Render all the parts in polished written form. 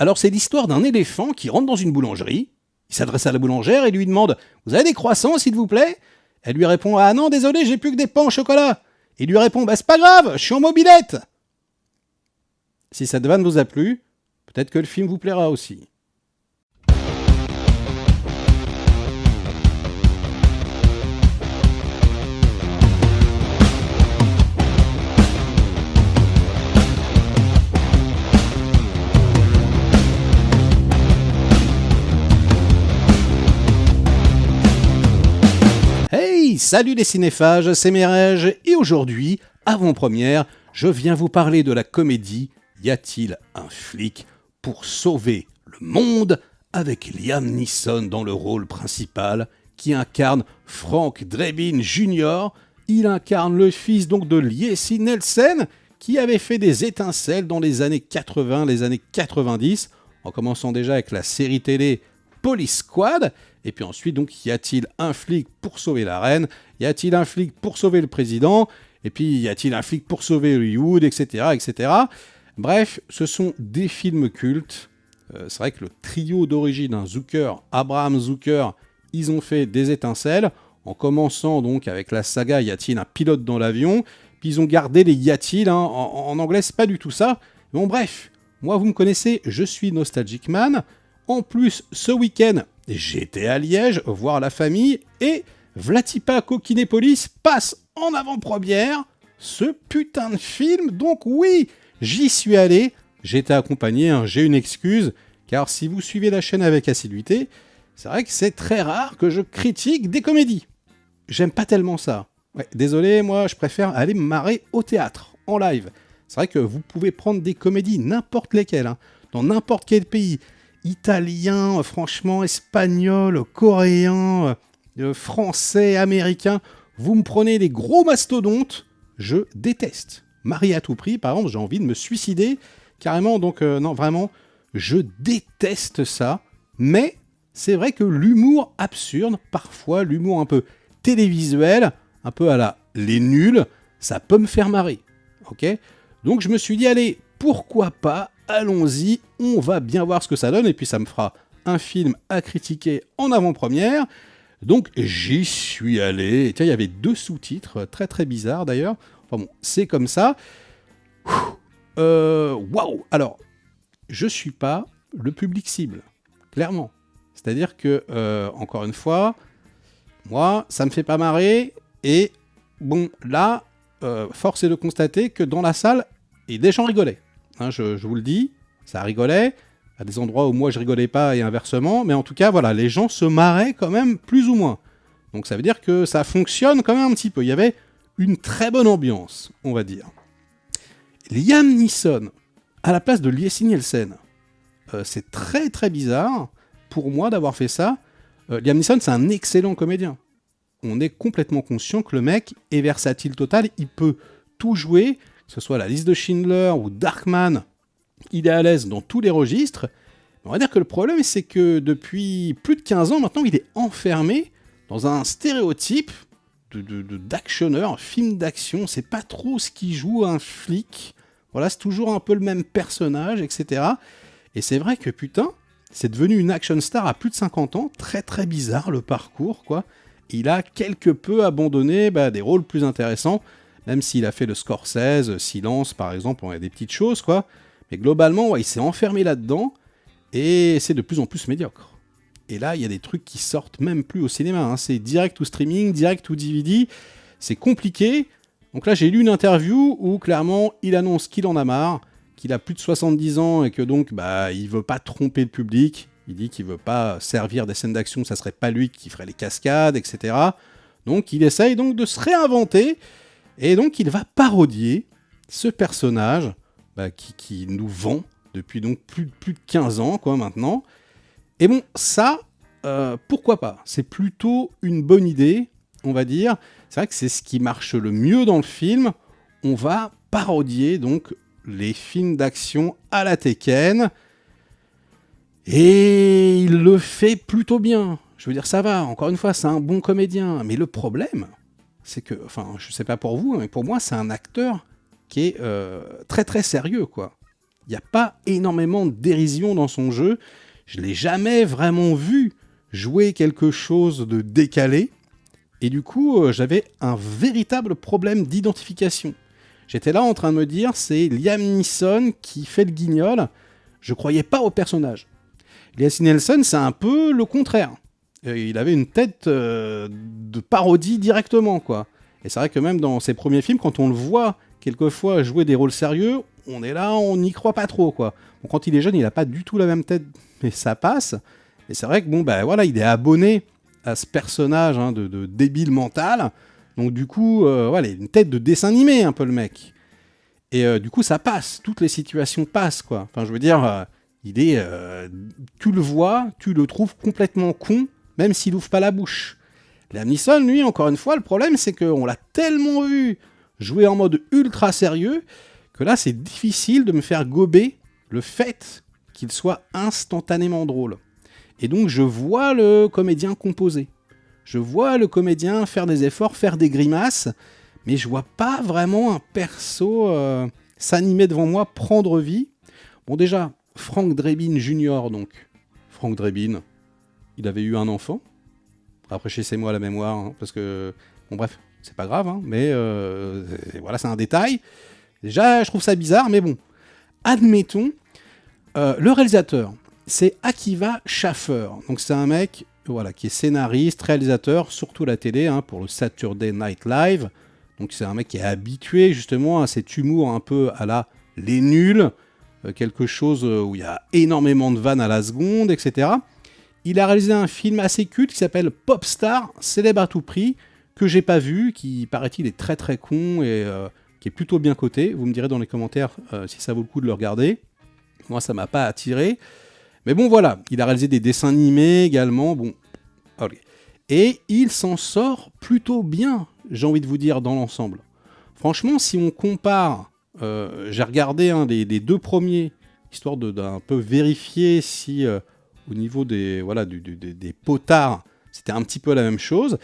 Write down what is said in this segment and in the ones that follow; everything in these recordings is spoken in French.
Alors c'est l'histoire d'un éléphant qui rentre dans une boulangerie. Il s'adresse à la boulangère et lui demande « Vous avez des croissants, s'il vous plaît ?» Elle lui répond « Ah non, désolé, j'ai plus que des pains au chocolat. » Il lui répond « Bah c'est pas grave, je suis en mobilette !» Si cette vanne vous a plu, peut-être que le film vous plaira aussi. Hey, salut les cinéphages, c'est Merege, et aujourd'hui, avant-première, je viens vous parler de la comédie Y a-t-il un flic pour sauver le monde, avec Liam Neeson dans le rôle principal, qui incarne Frank Drebin Jr. Il incarne le fils donc de Jesse Nelsen, qui avait fait des étincelles dans les années 80, les années 90, en commençant déjà avec la série télé Police Squad. Et puis ensuite, donc, y a-t-il un flic pour sauver la reine? Y a-t-il un flic pour sauver le président? Et puis, y a-t-il un flic pour sauver Hollywood, etc., etc. Bref, ce sont des films cultes. C'est vrai que le trio d'origine, Zucker, Abraham Zucker, ils ont fait des étincelles, en commençant donc avec la saga Y a-t-il un pilote dans l'avion? Puis ils ont gardé les y a-t-il, en anglais, c'est pas du tout ça. Bon, bref, moi, vous me connaissez, je suis Nostalgic Man. En plus, ce week-end, j'étais à Liège voir la famille et Vlatipa Kokinepolis passe en avant-première ce putain de film. Donc oui, j'y suis allé, j'étais accompagné, j'ai une excuse, car si vous suivez la chaîne avec assiduité, c'est vrai que c'est très rare que je critique des comédies. J'aime pas tellement ça. Ouais, désolé, moi je préfère aller me marrer au théâtre, en live. C'est vrai que vous pouvez prendre des comédies, n'importe lesquelles, dans n'importe quel pays. Italien, franchement, espagnol, coréen, français, américain. Vous me prenez des gros mastodontes, je déteste. Marie à tout prix, par exemple, j'ai envie de me suicider, carrément, donc non, vraiment, je déteste ça. Mais c'est vrai que l'humour absurde, parfois l'humour un peu télévisuel, un peu à la les nuls, ça peut me faire marrer. Ok ? Donc je me suis dit, allez, pourquoi pas, allons-y, on va bien voir ce que ça donne, et puis ça me fera un film à critiquer en avant-première. Donc j'y suis allé. Tiens, il y avait 2 sous-titres, très très bizarres d'ailleurs. Enfin bon, c'est comme ça. Waouh. Alors, je suis pas le public cible, clairement. C'est-à-dire que, encore une fois, moi, ça me fait pas marrer, et bon, là, force est de constater que dans la salle, et des gens rigolaient. Je vous le dis, ça rigolait, à des endroits où moi je rigolais pas et inversement, mais en tout cas, voilà, les gens se marraient quand même plus ou moins. Donc ça veut dire que ça fonctionne quand même un petit peu. Il y avait une très bonne ambiance, on va dire. Liam Neeson, à la place de Jesse Nielsen, c'est très très bizarre pour moi d'avoir fait ça. Liam Neeson, c'est un excellent comédien. On est complètement conscient que le mec est versatile total, il peut tout jouer, que ce soit la liste de Schindler ou Darkman, il est à l'aise dans tous les registres. On va dire que le problème, c'est que depuis plus de 15 ans, maintenant, il est enfermé dans un stéréotype d'actionneur, un film d'action. C'est pas trop ce qu'il joue un flic. Voilà, c'est toujours un peu le même personnage, etc. Et c'est vrai que, putain, c'est devenu une action star à plus de 50 ans. Très, très bizarre, le parcours, quoi. Il a quelque peu abandonné des rôles plus intéressants, même s'il a fait le Scorsese, Silence, par exemple, on a des petites choses, quoi. Mais globalement, il s'est enfermé là-dedans, et c'est de plus en plus médiocre. Et là, il y a des trucs qui sortent même plus au cinéma. C'est direct ou streaming, direct ou DVD. C'est compliqué. Donc là, j'ai lu une interview où, clairement, il annonce qu'il en a marre, qu'il a plus de 70 ans, et que donc, il veut pas tromper le public. Il dit qu'il veut pas servir des scènes d'action, ça serait pas lui qui ferait les cascades, etc. Donc, il essaye donc de se réinventer. Et donc, il va parodier ce personnage qui nous vend depuis donc plus de 15 ans, quoi, maintenant. Et bon, ça, pourquoi pas? C'est plutôt une bonne idée, on va dire. C'est vrai que c'est ce qui marche le mieux dans le film. On va parodier donc les films d'action à la Tekken. Et il le fait plutôt bien. Je veux dire, ça va. Encore une fois, c'est un bon comédien. Mais le problème, c'est que, je sais pas pour vous, mais pour moi, c'est un acteur qui est très très sérieux, quoi. Il n'y a pas énormément de dérision dans son jeu. Je ne l'ai jamais vraiment vu jouer quelque chose de décalé. Et du coup, j'avais un véritable problème d'identification. J'étais là en train de me dire, c'est Liam Neeson qui fait le guignol. Je croyais pas au personnage. Leslie Nielsen, c'est un peu le contraire. Il avait une tête de parodie directement, quoi. Et c'est vrai que même dans ses premiers films, quand on le voit quelquefois jouer des rôles sérieux, on est là, on n'y croit pas trop, quoi. Bon, quand il est jeune, il a pas du tout la même tête, mais ça passe. Et c'est vrai que bon, bah voilà, il est abonné à ce personnage de débile mental. Donc du coup, voilà, il a une tête de dessin animé, un peu le mec. Et du coup, ça passe. Toutes les situations passent, quoi. Enfin, je veux dire, il est, tu le vois, tu le trouves complètement con, même s'il ouvre pas la bouche. Liam Neeson, lui, encore une fois, le problème, c'est qu'on l'a tellement vu jouer en mode ultra sérieux que là, c'est difficile de me faire gober le fait qu'il soit instantanément drôle. Et donc, je vois le comédien composer. Je vois le comédien faire des efforts, faire des grimaces, mais je vois pas vraiment un perso s'animer devant moi, prendre vie. Bon, déjà, Frank Drebin Jr., donc. Frank Drebin, il avait eu un enfant. Rafraîchissez-moi la mémoire, hein, parce que... Bon, bref, c'est pas grave, hein, mais voilà, c'est un détail. Déjà, je trouve ça bizarre, mais bon. Admettons, le réalisateur, c'est Akiva Schaffer. Donc, c'est un mec voilà, qui est scénariste, réalisateur, surtout à la télé, hein, pour le Saturday Night Live. Donc, c'est un mec qui est habitué, justement, à cet humour un peu à la les nuls, quelque chose où il y a énormément de vannes à la seconde, etc. Il a réalisé un film assez culte qui s'appelle Popstar, célèbre à tout prix, que j'ai pas vu, qui paraît-il est très très con et qui est plutôt bien coté. Vous me direz dans les commentaires si ça vaut le coup de le regarder. Moi, ça m'a pas attiré. Mais bon, voilà, il a réalisé des dessins animés également. Bon, ok. Et il s'en sort plutôt bien, j'ai envie de vous dire, dans l'ensemble. Franchement, si on compare, j'ai regardé des deux premiers, histoire d'un peu vérifier si au niveau des potards, c'était un petit peu la même chose.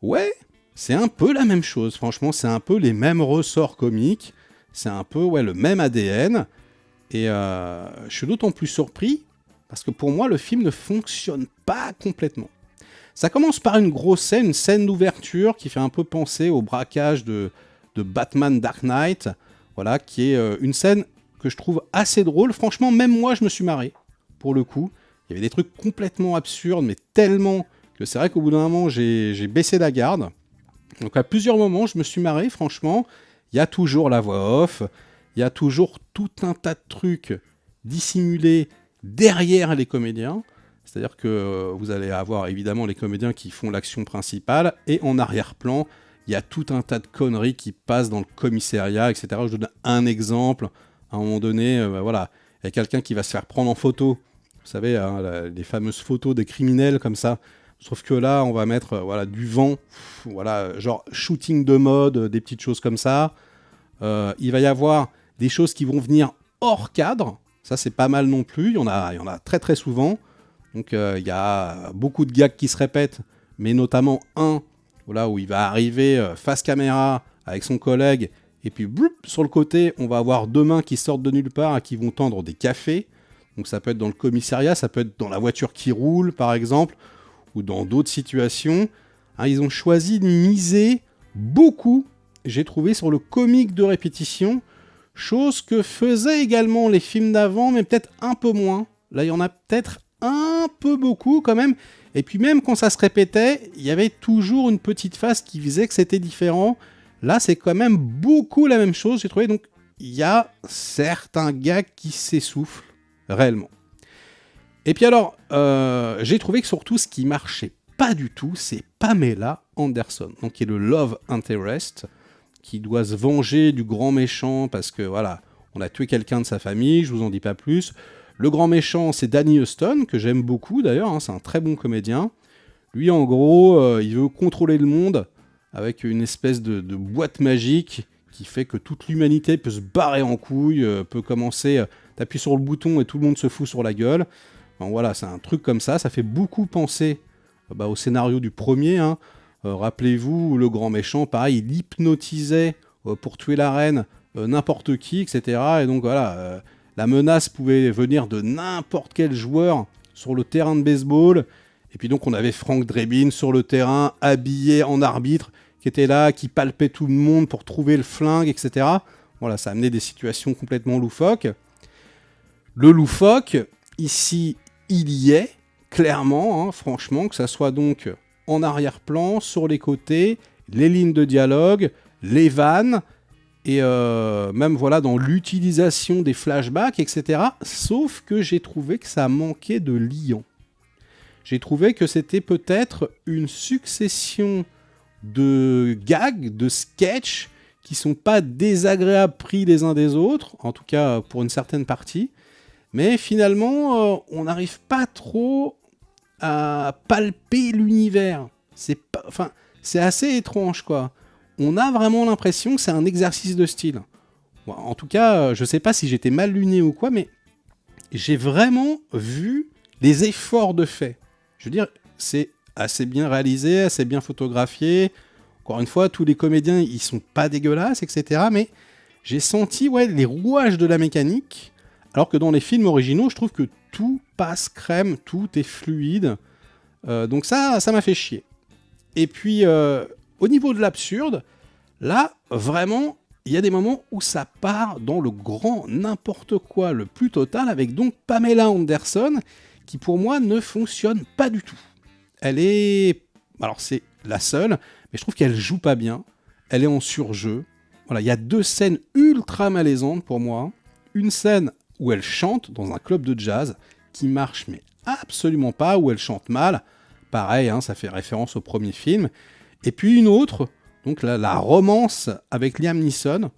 Ouais, c'est un peu la même chose. Franchement, c'est un peu les mêmes ressorts comiques. C'est un peu le même ADN. Et je suis d'autant plus surpris parce que pour moi, le film ne fonctionne pas complètement. Ça commence par une grosse scène, une scène d'ouverture qui fait un peu penser au braquage de Batman Dark Knight, voilà, qui est une scène que je trouve assez drôle. Franchement, même moi, je me suis marré, pour le coup. Il y avait des trucs complètement absurdes, mais tellement que c'est vrai qu'au bout d'un moment, j'ai baissé la garde. Donc à plusieurs moments, je me suis marré, franchement. Il y a toujours la voix off, il y a toujours tout un tas de trucs dissimulés derrière les comédiens. C'est-à-dire que vous allez avoir évidemment les comédiens qui font l'action principale, et en arrière-plan, il y a tout un tas de conneries qui passent dans le commissariat, etc. Je donne un exemple. À un moment donné, voilà, il y a quelqu'un qui va se faire prendre en photo. Vous savez, les fameuses photos des criminels comme ça. Sauf que là, on va mettre du vent, voilà, genre shooting de mode, des petites choses comme ça. Il va y avoir des choses qui vont venir hors cadre. Ça, c'est pas mal non plus. Il y en a très très souvent. Donc, il y a beaucoup de gags qui se répètent, mais notamment un voilà, où il va arriver face caméra avec son collègue, et puis bloup, sur le côté, on va avoir deux mains qui sortent de nulle part et qui vont tendre des cafés. Donc ça peut être dans le commissariat, ça peut être dans la voiture qui roule, par exemple, ou dans d'autres situations. Hein, ils ont choisi de miser beaucoup, j'ai trouvé, sur le comique de répétition, chose que faisaient également les films d'avant, mais peut-être un peu moins. Là, il y en a peut-être un peu beaucoup quand même. Et puis même quand ça se répétait, il y avait toujours une petite phase qui faisait que c'était différent. Là, c'est quand même beaucoup la même chose, j'ai trouvé. Donc, il y a certains gags qui s'essoufflent réellement. Et puis alors, j'ai trouvé que surtout ce qui marchait pas du tout, c'est Pamela Anderson, donc qui est le love interest, qui doit se venger du grand méchant parce que voilà, on a tué quelqu'un de sa famille, je vous en dis pas plus. Le grand méchant, c'est Danny Huston, que j'aime beaucoup d'ailleurs, hein, c'est un très bon comédien. Lui, en gros, il veut contrôler le monde avec une espèce de boîte magique qui fait que toute l'humanité peut se barrer en couille, peut commencer, t'appuies sur le bouton et tout le monde se fout sur la gueule. Bon, voilà, c'est un truc comme ça fait beaucoup penser au scénario du premier. Hein. Rappelez-vous, le grand méchant, pareil, il hypnotisait pour tuer la reine n'importe qui, etc. Et donc voilà... La menace pouvait venir de n'importe quel joueur sur le terrain de baseball. Et puis donc on avait Frank Drebin sur le terrain, habillé en arbitre, qui était là, qui palpait tout le monde pour trouver le flingue, etc. Voilà, ça amenait des situations complètement loufoques. Le loufoque, ici, il y est, clairement, franchement, que ça soit donc en arrière-plan, sur les côtés, les lignes de dialogue, les vannes, et même voilà dans l'utilisation des flashbacks, etc. Sauf que j'ai trouvé que ça manquait de liant. J'ai trouvé que c'était peut-être une succession de gags, de sketchs, qui sont pas désagréables pris les uns des autres, en tout cas pour une certaine partie, mais finalement on n'arrive pas trop à palper l'univers. C'est assez étrange, quoi. On a vraiment l'impression que c'est un exercice de style. Bon, en tout cas, je sais pas si j'étais mal luné ou quoi, mais j'ai vraiment vu les efforts de fait. Je veux dire, c'est assez bien réalisé, assez bien photographié. Encore une fois, tous les comédiens, ils sont pas dégueulasses, etc. Mais j'ai senti les rouages de la mécanique, alors que dans les films originaux, je trouve que tout passe crème, tout est fluide. Donc ça m'a fait chier. Et puis, au niveau de l'absurde, là, vraiment, il y a des moments où ça part dans le grand n'importe quoi, le plus total, avec donc Pamela Anderson, qui pour moi ne fonctionne pas du tout. Elle est... Alors c'est la seule, mais je trouve qu'elle joue pas bien. Elle est en surjeu. Voilà, il y a 2 scènes ultra malaisantes pour moi. Une scène où elle chante dans un club de jazz, qui marche mais absolument pas, où elle chante mal. Pareil, ça fait référence au premier film. Et puis une autre, donc la romance avec Liam Neeson,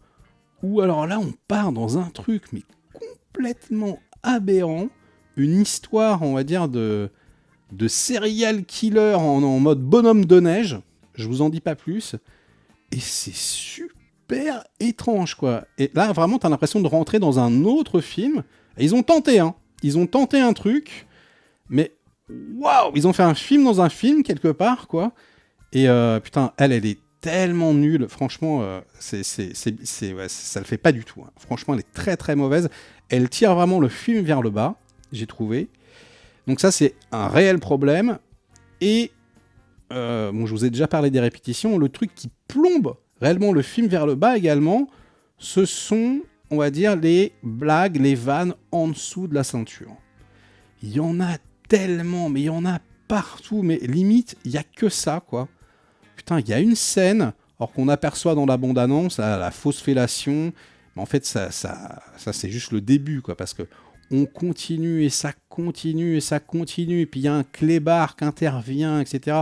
où alors là on part dans un truc mais complètement aberrant, une histoire, on va dire, de serial killer en mode bonhomme de neige, je vous en dis pas plus, et c'est super étrange, quoi. Et là, vraiment, t'as l'impression de rentrer dans un autre film, et ils ont tenté un truc, mais waouh, ils ont fait un film dans un film, quelque part, quoi, et putain, elle est tellement nulle, franchement, ça le fait pas du tout, hein. Franchement, elle est très très mauvaise, elle tire vraiment le film vers le bas, j'ai trouvé. Donc ça, c'est un réel problème. Et, je vous ai déjà parlé des répétitions, le truc qui plombe réellement le film vers le bas également, ce sont, on va dire, les blagues, les vannes en dessous de la ceinture. Il y en a tellement, mais il y en a partout, mais limite, il n'y a que ça, quoi. Putain, il y a une scène, alors qu'on aperçoit dans la bande-annonce, la fausse fellation, mais en fait, ça c'est juste le début, quoi, parce que on continue, et ça continue, et ça continue, et puis il y a un clébard qui intervient, etc.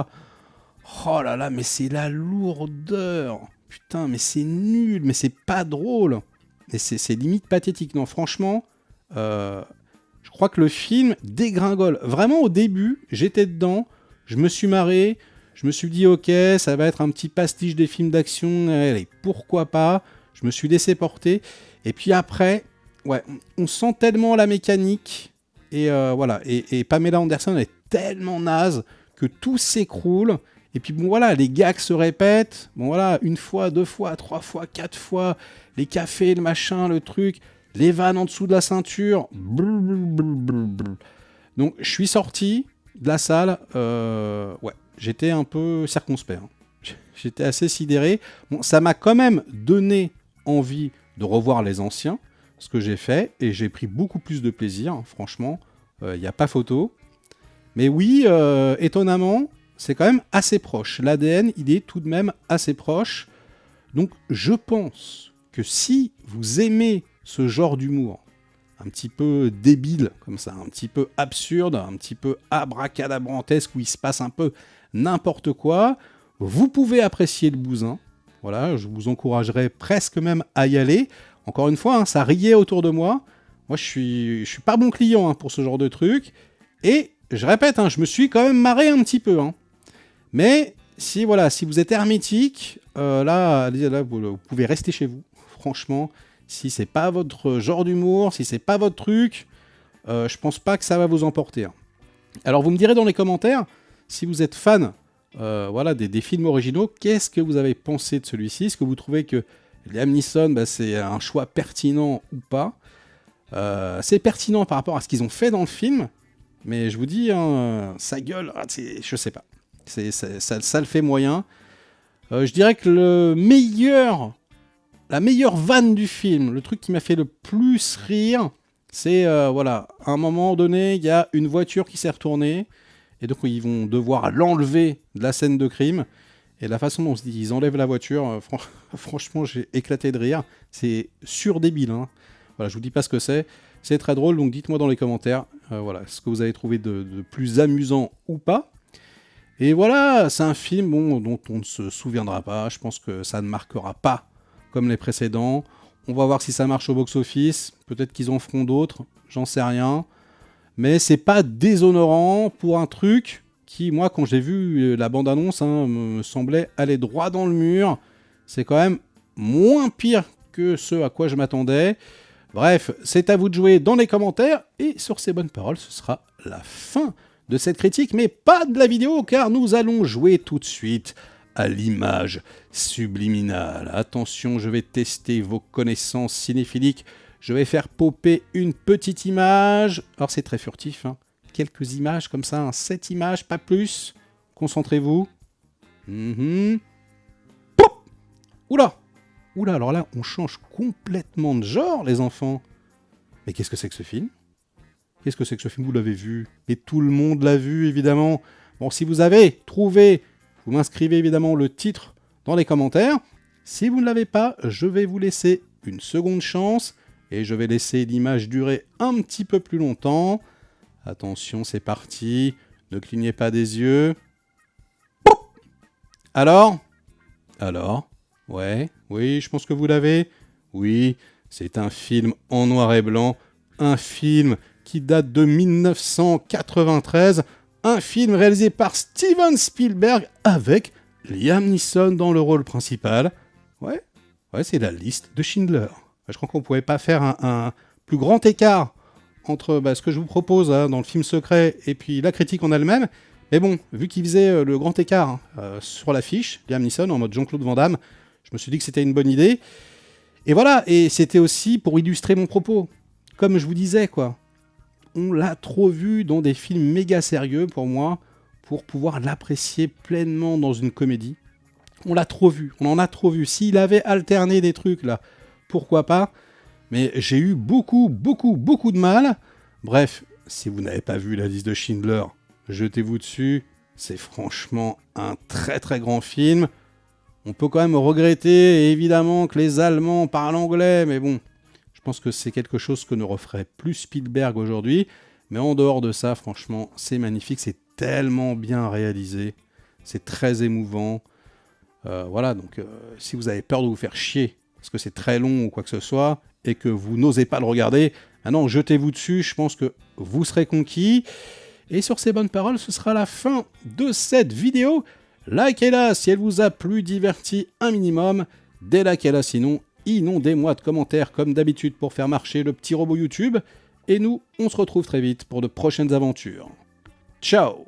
Oh là là, mais c'est la lourdeur. Putain, mais c'est nul, mais c'est pas drôle. Et c'est limite pathétique. Non, franchement, je crois que le film dégringole. Vraiment, au début, j'étais dedans, je me suis marré, je me suis dit, ok, ça va être un petit pastiche des films d'action, allez, pourquoi pas. Je me suis laissé porter. Et puis après... Ouais, on sent tellement la mécanique, et voilà, et Pamela Anderson est tellement naze que tout s'écroule, et puis bon voilà, les gags se répètent, bon voilà, 1 fois, 2 fois, 3 fois, 4 fois, les cafés, le machin, le truc, les vannes en dessous de la ceinture, blablabla. Donc je suis sorti de la salle, j'étais un peu circonspect, j'étais assez sidéré, bon, ça m'a quand même donné envie de revoir les anciens, ce que j'ai fait, et j'ai pris beaucoup plus de plaisir, franchement, il n'y a pas photo. Mais oui, étonnamment, c'est quand même assez proche. L'ADN, il est tout de même assez proche. Donc je pense que si vous aimez ce genre d'humour, un petit peu débile, comme ça, un petit peu absurde, un petit peu abracadabrantesque, où il se passe un peu n'importe quoi, vous pouvez apprécier le bousin. Voilà, je vous encouragerais presque même à y aller. Encore une fois, ça riait autour de moi. Moi, je suis pas bon client pour ce genre de truc. Et je répète, je me suis quand même marré un petit peu. Mais si vous êtes hermétique, là, vous pouvez rester chez vous. Franchement, si c'est pas votre genre d'humour, si c'est pas votre truc, je pense pas que ça va vous emporter. Alors, vous me direz dans les commentaires, si vous êtes fan des films originaux, qu'est-ce que vous avez pensé de celui-ci ? Est-ce que vous trouvez que Liam Neeson, c'est un choix pertinent ou pas ? C'est pertinent par rapport à ce qu'ils ont fait dans le film, mais je vous dis, hein, ça gueule, je sais pas. Ça le fait moyen. Je dirais que la meilleure vanne du film, le truc qui m'a fait le plus rire, c'est, voilà, à un moment donné, il y a une voiture qui s'est retournée, et donc ils vont devoir l'enlever de la scène de crime, et la façon dont ils enlèvent la voiture, franchement, j'ai éclaté de rire. C'est surdébile, hein. Voilà, je vous dis pas ce que c'est. C'est très drôle, donc dites-moi dans les commentaires, voilà, ce que vous avez trouvé de plus amusant ou pas. Et voilà, c'est un film dont on ne se souviendra pas. Je pense que ça ne marquera pas comme les précédents. On va voir si ça marche au box-office. Peut-être qu'ils en feront d'autres, j'en sais rien. Mais c'est pas déshonorant pour un truc qui, moi, quand j'ai vu la bande-annonce, hein, me semblait aller droit dans le mur. C'est quand même moins pire que ce à quoi je m'attendais. Bref, c'est à vous de jouer dans les commentaires. Et sur ces bonnes paroles, ce sera la fin de cette critique, mais pas de la vidéo, car nous allons jouer tout de suite à l'image subliminale. Attention, je vais tester vos connaissances cinéphiliques. Je vais faire popper une petite image. Alors c'est très furtif, hein. Quelques images comme ça, 7 images, pas plus. Concentrez-vous. Pop. Oula, alors là, on change complètement de genre, les enfants. Mais qu'est-ce que c'est que ce film ? Qu'est-ce que c'est que ce film ? Vous l'avez vu. Et tout le monde l'a vu, évidemment. Bon, si vous avez trouvé, vous m'inscrivez évidemment le titre dans les commentaires. Si vous ne l'avez pas, je vais vous laisser une seconde chance. Et je vais laisser l'image durer un petit peu plus longtemps. Attention, c'est parti. Ne clignez pas des yeux. Pop. Alors ? Ouais, oui, je pense que vous l'avez. Oui, c'est un film en noir et blanc. Un film qui date de 1993. Un film réalisé par Steven Spielberg avec Liam Neeson dans le rôle principal. Ouais, c'est la liste de Schindler. Je crois qu'on ne pouvait pas faire un plus grand écart entre ce que je vous propose dans le film secret et puis la critique en elle-même. Mais bon, vu qu'il faisait le grand écart sur l'affiche, Liam Neeson en mode Jean-Claude Van Damme, je me suis dit que c'était une bonne idée. Et voilà, et c'était aussi pour illustrer mon propos. Comme je vous disais, quoi. On l'a trop vu dans des films méga sérieux, pour moi, pour pouvoir l'apprécier pleinement dans une comédie. On l'a trop vu, on en a trop vu. S'il avait alterné des trucs, là, pourquoi pas ? Mais j'ai eu beaucoup de mal. Bref, si vous n'avez pas vu la liste de Schindler, jetez-vous dessus. C'est franchement un très très grand film. On peut quand même regretter, évidemment, que les Allemands parlent anglais, mais bon, je pense que c'est quelque chose que ne referait plus Spielberg aujourd'hui. Mais en dehors de ça, franchement, c'est magnifique, c'est tellement bien réalisé, c'est très émouvant. Voilà, donc si vous avez peur de vous faire chier, parce que c'est très long ou quoi que ce soit, et que vous n'osez pas le regarder, maintenant jetez-vous dessus, je pense que vous serez conquis. Et sur ces bonnes paroles, ce sera la fin de cette vidéo. Likez-la si elle vous a plu, diverti un minimum. Délikez-la sinon, inondez-moi de commentaires comme d'habitude pour faire marcher le petit robot YouTube. Et nous, on se retrouve très vite pour de prochaines aventures. Ciao!